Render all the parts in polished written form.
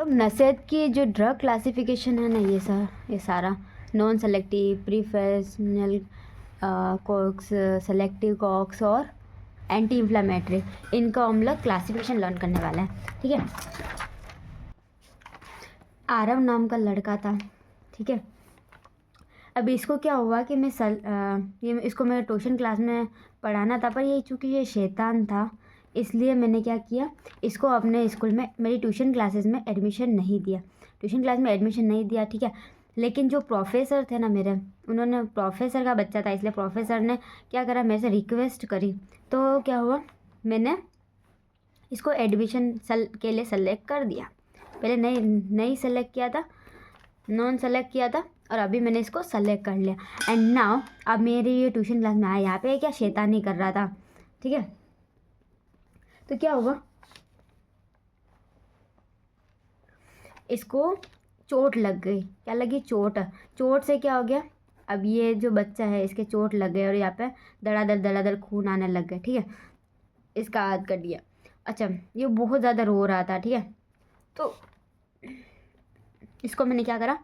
तो नसेद की जो ड्रग क्लासिफिकेशन है ना, ये सारा non selective, preferential COX, selective COX और एंटी इन्फ्लामेटरी, इनका हम लोग क्लासिफिकेशन लर्न करने वाला है। ठीक है, आरव नाम का लड़का था। ठीक है, अब इसको क्या हुआ कि इसको मैं ट्यूशन क्लास में पढ़ाना था, पर ये चूँकि ये शैतान था, इसलिए मैंने क्या किया, इसको अपने स्कूल में मेरी ट्यूशन क्लासेस में एडमिशन नहीं दिया, ट्यूशन क्लास में एडमिशन नहीं दिया। ठीक है, लेकिन जो प्रोफेसर थे ना मेरे, उन्होंने, प्रोफेसर का बच्चा था इसलिए प्रोफेसर ने क्या करा, मेरे से रिक्वेस्ट करी, तो क्या हुआ, मैंने इसको एडमिशन के लिए सेलेक्ट कर दिया। पहले नहीं सेलेक्ट किया था, नॉन सेलेक्ट किया था, और अभी मैंने इसको सेलेक्ट कर लिया। एंड नाउ अब मेरी ये ट्यूशन क्लास में आया, यहाँ पे क्या शैतानी कर रहा था। ठीक है, तो क्या हुआ, इसको चोट लग गई। क्या लगी, चोट से क्या हो गया, अब ये जो बच्चा है इसके चोट लग गई और यहाँ पे दड़ादड़ खून आने लग गए। ठीक है, इसका हाथ कट गया। अच्छा, ये बहुत ज़्यादा रो रहा था। ठीक है, तो इसको मैंने क्या करा,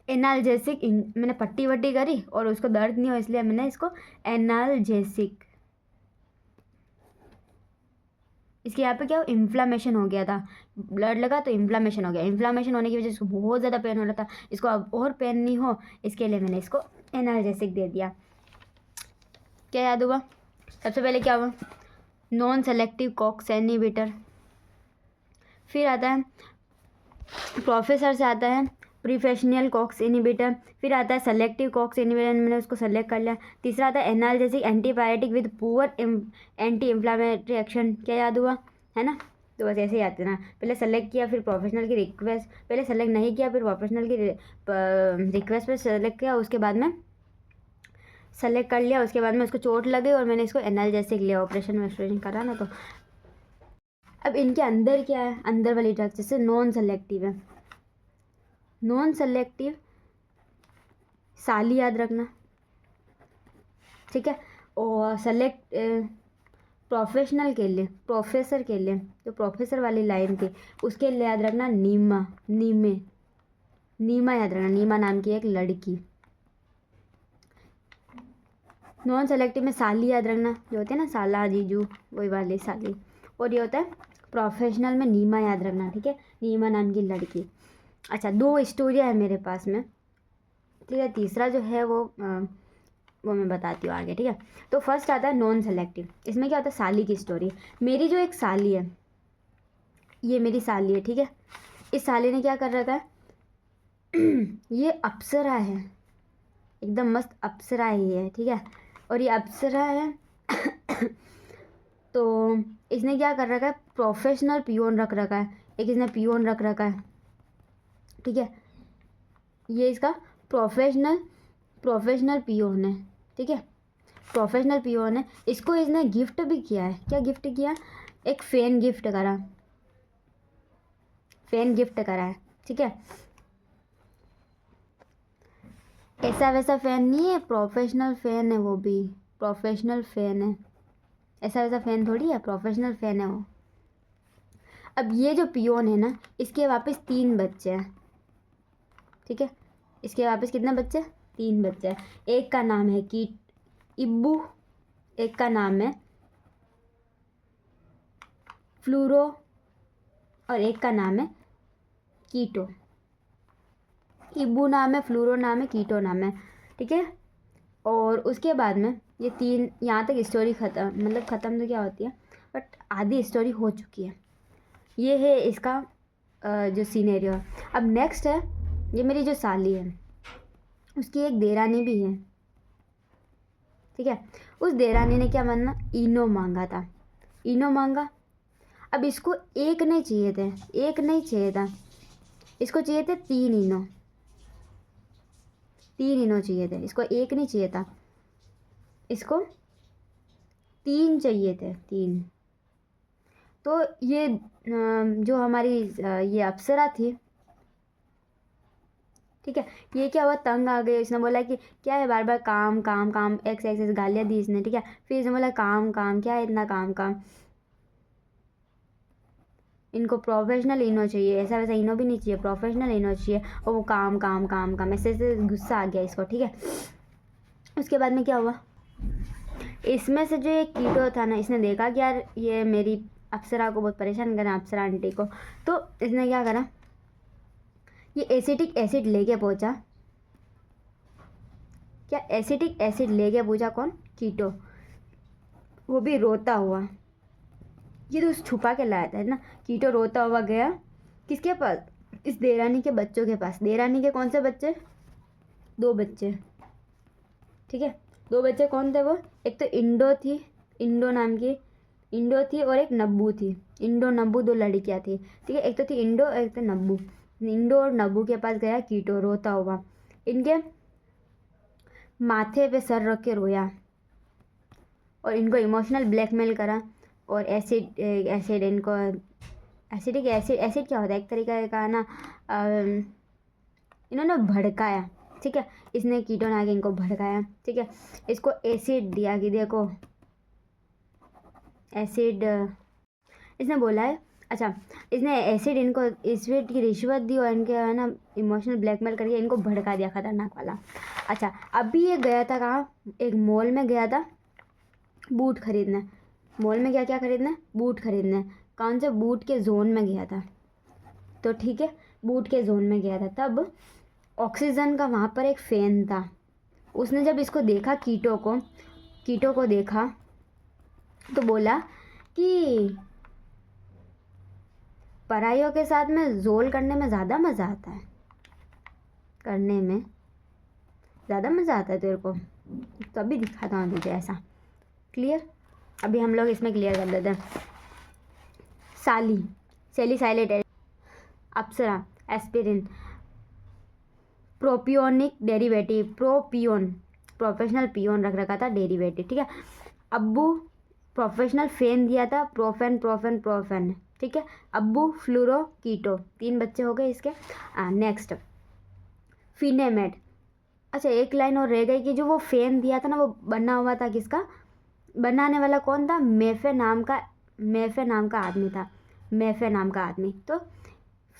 एनाल्जेसिक, मैंने पट्टी वट्टी करी और उसको दर्द नहीं हो इसलिए मैंने इसको एनाल्जेसिक, इसके यहाँ पे क्या, इन्फ्लामेशन हो गया था, ब्लड लगा तो इन्फ्लामेशन हो गया, इन्फ्लामेशन होने की वजह से इसको बहुत ज़्यादा पेन हो रहा था, इसको अब और पेन नहीं हो इसके लिए मैंने इसको एनाल्जेसिक दे दिया। क्या याद हुआ, सबसे पहले क्या हुआ, नॉन सेलेक्टिव कॉक्स इनहिबिटर, फिर आता है प्रोफेसर से आता है प्रीफेशनल कॉक्स इनहिबिटर, फिर आता है सेलेक्टिव कॉक्स इनहिबिटर, मैंने उसको सेलेक्ट कर लिया। तीसरा आता है analgesic antibiotic with poor anti inflammatory action. क्या याद हुआ, है ना, तो बस ऐसे ही आते ना, पहले सेलेक्ट किया, फिर प्रोफेशनल की रिक्वेस्ट, पहले सेलेक्ट नहीं किया, फिर प्रोफेशनल की रिक्वेस्ट पर सेलेक्ट किया, उसके बाद में सेलेक्ट कर लिया, उसके बाद में उसको चोट लगी और मैंने इसको एनाल्जेसिक लिया, ऑपरेशन करा ना। तो अब इनके अंदर क्या है, अंदर वाली ड्रग जैसे नॉन सेलेक्टिव है, नॉन सेलेक्टिव साली याद रखना। ठीक है, और सेलेक्ट प्रोफेशनल के लिए, प्रोफेसर के लिए, तो प्रोफेसर वाली लाइन थी उसके लिए याद रखना नीमा याद रखना, नीमा नाम की एक लड़की। नॉन सेलेक्टिव में साली याद रखना, जो होते हैं ना साला जीजू, वही वाली साली। और ये होता है प्रोफेशनल में नीमा याद रखना। ठीक है, नीमा नाम की लड़की। अच्छा, 2 स्टोरियाँ है मेरे पास में। ठीक है, तीसरा जो है वो मैं बताती हूँ आगे। ठीक है, तो फर्स्ट आता है नॉन सेलेक्टिव, इसमें क्या होता है, साली की स्टोरी। मेरी जो एक साली है, ये मेरी साली है। ठीक है, इस साली ने क्या कर रखा है ये अप्सरा है, एकदम मस्त अप्सरा ही है। ठीक है, और ये अप्सरा है तो इसने क्या कर रखा है, प्रोफेशनल पियोन रख रखा है, एक इसने पियोन रख रखा है। ठीक है, ये इसका प्रोफेशनल पियोन है। ठीक है, प्रोफेशनल पियोन है, इसको इसने गिफ्ट भी किया है। क्या गिफ्ट किया, एक फ़ैन गिफ्ट करा, फ़ैन गिफ्ट करा है। ठीक है, ऐसा वैसा फ़ैन नहीं है, प्रोफेशनल फ़ैन है, वो भी प्रोफेशनल फ़ैन है, ऐसा वैसा फ़ैन थोड़ी है, प्रोफेशनल फ़ैन है वो। अब ये जो पियोन है ना, इसके वापस 3 बच्चे हैं। ठीक है, इसके वापस कितने बच्चे, 3 बच्चे हैं। एक का नाम है इब्बू, एक का नाम है फ्लूरो, और एक का नाम है कीटो। इब्बू नाम है, फ्लूरो नाम है, कीटो नाम है। ठीक है, और उसके बाद में ये 3, यहाँ तक स्टोरी ख़त्म, मतलब ख़त्म तो क्या होती है, बट आधी स्टोरी हो चुकी है। ये है इसका जो सीनेरियो है। अब नेक्स्ट है, ये मेरी जो साली है, उसकी एक देरानी भी है। ठीक है, उस देरानी ने क्या माना, इनो मांगा था, इनो मांगा। अब इसको एक नहीं चाहिए थे, एक नहीं चाहिए था, इसको चाहिए थे 3 इनो, 3 इनो चाहिए थे, इसको एक नहीं चाहिए था, इसको 3 चाहिए थे, 3। तो ये जो हमारी ये अप्सरा थी, ठीक है, ये क्या हुआ, तंग आ गई, इसने बोला कि क्या है बार बार काम काम काम, एक्स गालियाँ दी इसने। ठीक है, फिर इसने बोला काम काम, क्या है इतना काम काम। इनको प्रोफेशनल इनो चाहिए, ऐसा वैसा इनो भी नहीं चाहिए, प्रोफेशनल इनो चाहिए। और वो काम काम काम काम ऐसे ऐसे गुस्सा आ गया इसको, ठीक है। उसके बाद में क्या हुआ, इसमें से जो ये कीटो था ना, इसने देखा कि यार ये मेरी अप्सरा को बहुत परेशान कर रहा है, अप्सरा आंटी को। तो इसने क्या करा, ये एसिटिक एसिड लेके पहुंचा। क्या एसिटिक एसिड लेके पूछा, कौन, कीटो, वो भी रोता हुआ। ये तो छुपा के लाया था, है ना। कीटो रोता हुआ गया किसके पास, इस देरानी के बच्चों के पास। देरानी के कौन से बच्चे, 2 बच्चे, ठीक है। 2 बच्चे कौन थे वो, एक तो इंडो थी, इंडो नाम की इंडो थी, और एक नब्बू थी। इंडो नब्बू 2 लड़कियां थी, ठीक है। एक तो थी इंडो, एक तो नब्बू। इंडो और नब्बू के पास गया कीटो रोता हुआ, इनके माथे पे सर रख के रोया और इनको इमोशनल ब्लैकमेल करा। और एसिड इनको, एसिडिक एसिड क्या होता है, एक तरीका का ना, इन्होंने भड़काया, ठीक है। इसने कीटो ने आके इनको भड़काया, ठीक है। इसको एसिड दिया कि देखो एसिड, इसने बोला है, अच्छा, इसने एसिड इनको एसिड की रिश्वत दी और इनके है ना इमोशनल ब्लैकमेल करके इनको भड़का दिया, खतरनाक वाला। अच्छा, अभी ये गया था कहाँ, एक मॉल में गया था बूट खरीदने। मॉल में क्या क्या खरीदना, बूट खरीदने। कौन से, बूट के जोन में गया था, तो ठीक है, बूट के जोन में गया था। तब ऑक्सीजन का वहाँ पर एक फ़ैन था। उसने जब इसको देखा, कीटो को देखा, तो बोला कि पराइयों के साथ में जोल करने में ज़्यादा मज़ा आता है, करने में ज़्यादा मज़ा आता है तेरे को, तभी दिखाता हूँ तुझे ऐसा। क्लियर, अभी हम लोग इसमें क्लियर कर देते हैं। सैलिसाइलेट, अप्सरा, aspirin, propionic derivative, propion, professional peon रख रखा था डेरिवेटिव, ठीक है। अब्बू प्रोफेशनल फेन दिया था, प्रोफेन प्रोफेन प्रोफेन, ठीक है। अब्बू फ्लूरो कीटो, 3 बच्चे हो गए इसके। नेक्स्ट फिनेमेट। अच्छा, एक लाइन और रह गई कि जो वो फेन दिया था ना, वो बना हुआ था किसका, बनाने वाला कौन था, मेफे नाम का आदमी था, मेफे नाम का आदमी। तो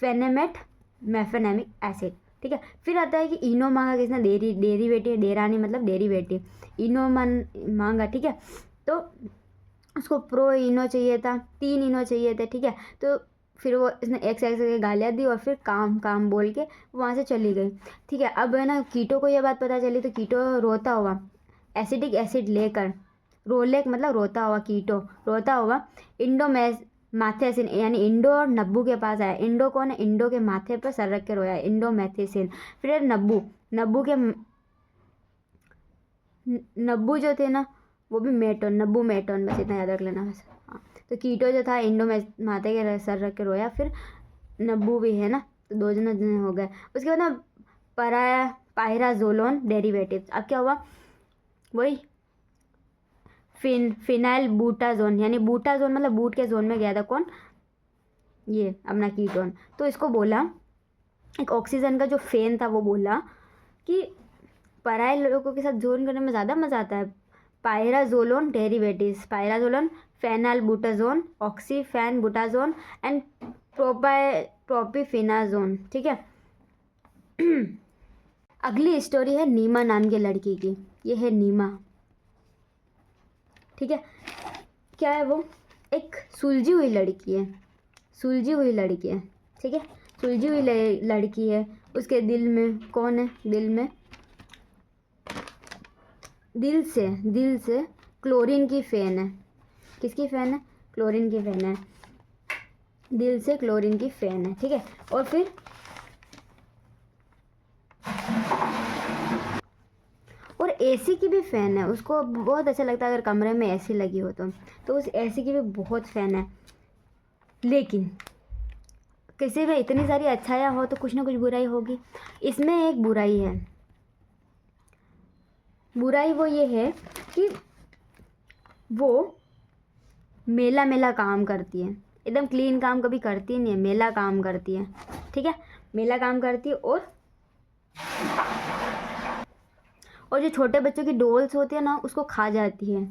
फेनेमेट मेफेनेमिक एसिड, ठीक है। फिर आता है कि इनो मांगा किसने, डेरिवेटिव, देरानी मतलब डेरिवेटिव, इनो मांगा, ठीक है। तो उसको प्रो इनो चाहिए था, 3 इनो चाहिए थे, ठीक है। तो फिर वो इसने एक से एक गालियाँ दी और फिर काम काम बोल के वहाँ से चली गई, ठीक है। अब है ना कीटो को ये बात पता चली, तो कीटो रोता हुआ एसिडिक एसिड लेकर, रोलेक मतलब रोता हुआ, कीटो रोता हुआ इंडोमेथेसिन यानी इंडो और नब्बू के पास आया। इंडो कौन है, इंडो के माथे पर सर रख के रोया, इंडोमेथेसिन। फिर नब्बू जो थे ना, वो भी मेटोन, नब्बू मेटोन, बस इतना याद रख लेना बस। हाँ, तो कीटो जो था इंडो माथे के सर रख के रोया, फिर नब्बू भी है ना, तो 2 जने हो गए। उसके बाद ना पायराजोलोन डेरिवेटिव। अब क्या हुआ, वही फिनाइल बूटाजोन, यानी बूटाजोन मतलब बूट के जोन में गया था कौन, ये अपना कीटोन। तो इसको बोला, एक ऑक्सीजन का जो फेन था वो बोला कि पराये लोगों के साथ जोन करने में ज़्यादा मज़ा आता है। Pyrazolone derivatives, pyrazolone, phenyl butazone, oxyphen butazone and propyphenazone, ठीक है। अगली स्टोरी है नीमा नाम की लड़की की। ये है नीमा, ठीक है। क्या है वो, एक सुलझी हुई लड़की है, ठीक है। सुलझी हुई लड़की है। उसके दिल में कौन है, दिल से क्लोरीन की फैन है। किसकी फैन है, क्लोरीन की फैन है, दिल से क्लोरीन की फैन है, ठीक है। और फिर और एसी की भी फ़ैन है, उसको बहुत अच्छा लगता है अगर कमरे में एसी लगी हो तो उस एसी की भी बहुत फ़ैन है। लेकिन किसी में इतनी सारी अच्छाइयाँ हो तो कुछ ना कुछ बुराई होगी। इसमें एक बुराई है, बुराई वो ये है कि वो मेला काम करती है, एकदम क्लीन काम कभी करती नहीं है, मेला काम करती है, ठीक है। मेला काम करती है और जो छोटे बच्चों की डॉल्स होती है ना, उसको खा जाती है,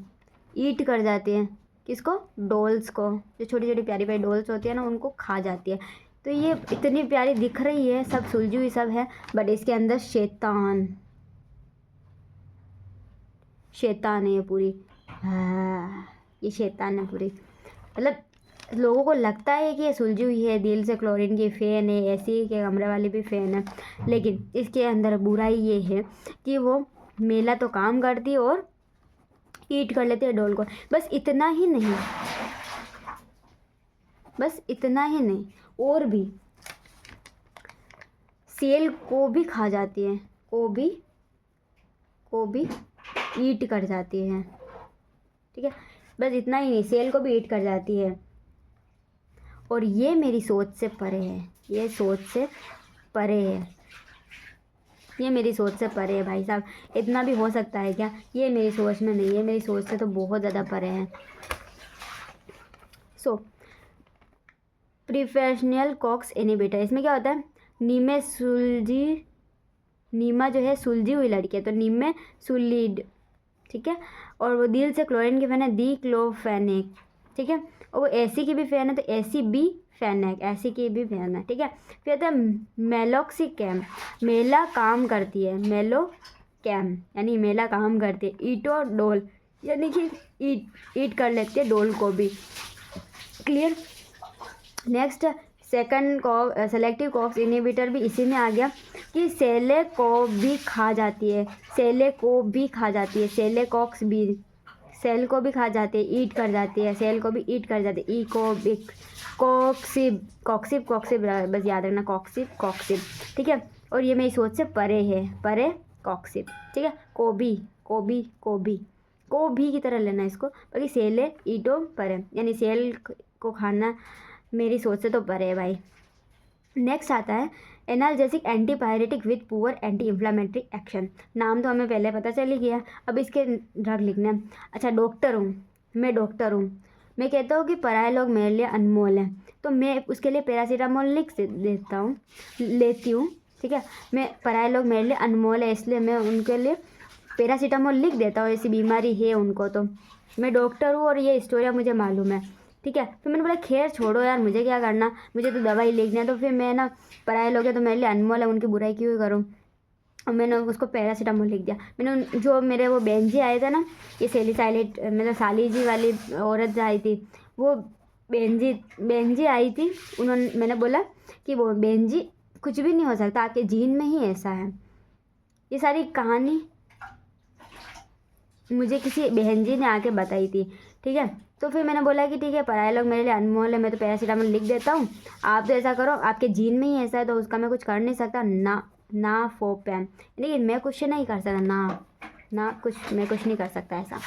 ईट कर जाती है। किसको, डॉल्स को, जो छोटी छोटी प्यारी प्यारी डॉल्स होती है ना उनको खा जाती है। तो ये इतनी प्यारी दिख रही है, सब सुलझी हुई सब है, बट इसके अंदर शैतान है ये पूरी। हाँ, ये शैतान है पूरी। मतलब लोगों को लगता है कि ये सुलझी हुई है, दिल से क्लोरीन की फ़ैन है, एसी के कमरे वाली भी फ़ैन है, लेकिन इसके अंदर बुराई ये है कि वो मेला तो काम करती है और ईट कर लेती है डॉल को। बस इतना ही नहीं, और भी सेल को भी खा जाती है, को भी ईट कर जाती है। ठीक है, बस इतना ही नहीं, सेल को भी ईट कर जाती है। और ये मेरी सोच से परे है, ये मेरी सोच से परे है भाई साहब। इतना भी हो सकता है क्या? ये मेरी सोच में नहीं है, मेरी सोच से तो बहुत ज़्यादा परे है। सो प्रोफेशनल कॉक्स इनहिबिटर, इसमें क्या होता है, नीमा जो है सुलझी हुई लड़की है, तो नीमे सुलिड, ठीक है। और वो दिल से क्लोरीन की फैन है, डिक्लोफेनेक, ठीक है। और वो एसी की भी फैन है, तो एसी बी फैनेक, एसी की भी फैन है, ठीक है। फिर आता है मेलोक्सिकैम, मेला काम करती है, मेलोकैम यानी मेला काम करती है। ईटो डोल यानी कि ईट कर लेती है डोल को भी। Clear. Next second selective COX inhibitor भी इसी में आ गया कि सेले को भी खा जाती है, सेले कॉक्स भी सेल को भी खा जाती है, ईट कर जाती है, सेल को भी ईट कर जाती है। इकोबिक कॉक्सिब, बस याद रखना, कॉक्सिब, ठीक है। और ये मेरी सोच से परे है, कॉक्सिब, ठीक है। को भी की तरह लेना इसको, बाकी सेले ईटो परे, यानी सेल को खाना मेरी सोच से तो परे है भाई। नेक्स्ट आता है analgesic antipyretic with poor anti inflammatory action. नाम तो हमें पहले पता चल ही गया, अब इसके ड्रग लिखना है। अच्छा, मैं डॉक्टर हूँ, मैं कहता हूँ कि पराये लोग मेरे लिए अनमोल हैं, तो मैं उसके लिए पैरासीटामोल लेती हूँ, ठीक है। मैं पराये लोग मेरे लिए अनमोल है, इसलिए मैं उनके लिए पैरासीटामोल लिख देता हूँ, ऐसी बीमारी है उनको, तो मैं डॉक्टर हूँ और ये स्टोरी मुझे मालूम है, ठीक है। फिर मैंने बोला खैर छोड़ो यार, मुझे क्या करना, मुझे तो दवाई लिखना है, तो फिर मैं ना पराये लोग हैं तो मेरे लिए अनमोल है, उनकी बुराई क्यों करूँ। और मैंने उसको पैरासीटामोल लिख दिया। मैंने जो मेरे वो बहन जी आए थे ना, ये सेलिसाइलेट मतलब साली जी वाली औरत जो आई थी, वो बहन जी आई थी, मैंने बोला कि वो बहन जी कुछ भी नहीं हो सकता, आपके जीन में ही ऐसा है। ये सारी कहानी मुझे किसी बहन जी ने आके बताई थी, ठीक है। तो फिर मैंने बोला कि ठीक है, पराये लोग मेरे लिए अनमोल है, मैं तो पैरासीटामोल लिख देता हूँ, आप तो ऐसा करो, आपके जीन में ही ऐसा है, तो उसका मैं कुछ कर नहीं सकता, ना फोपैम, लेकिन मैं कुछ नहीं कर सकता, मैं कुछ नहीं कर सकता ऐसा।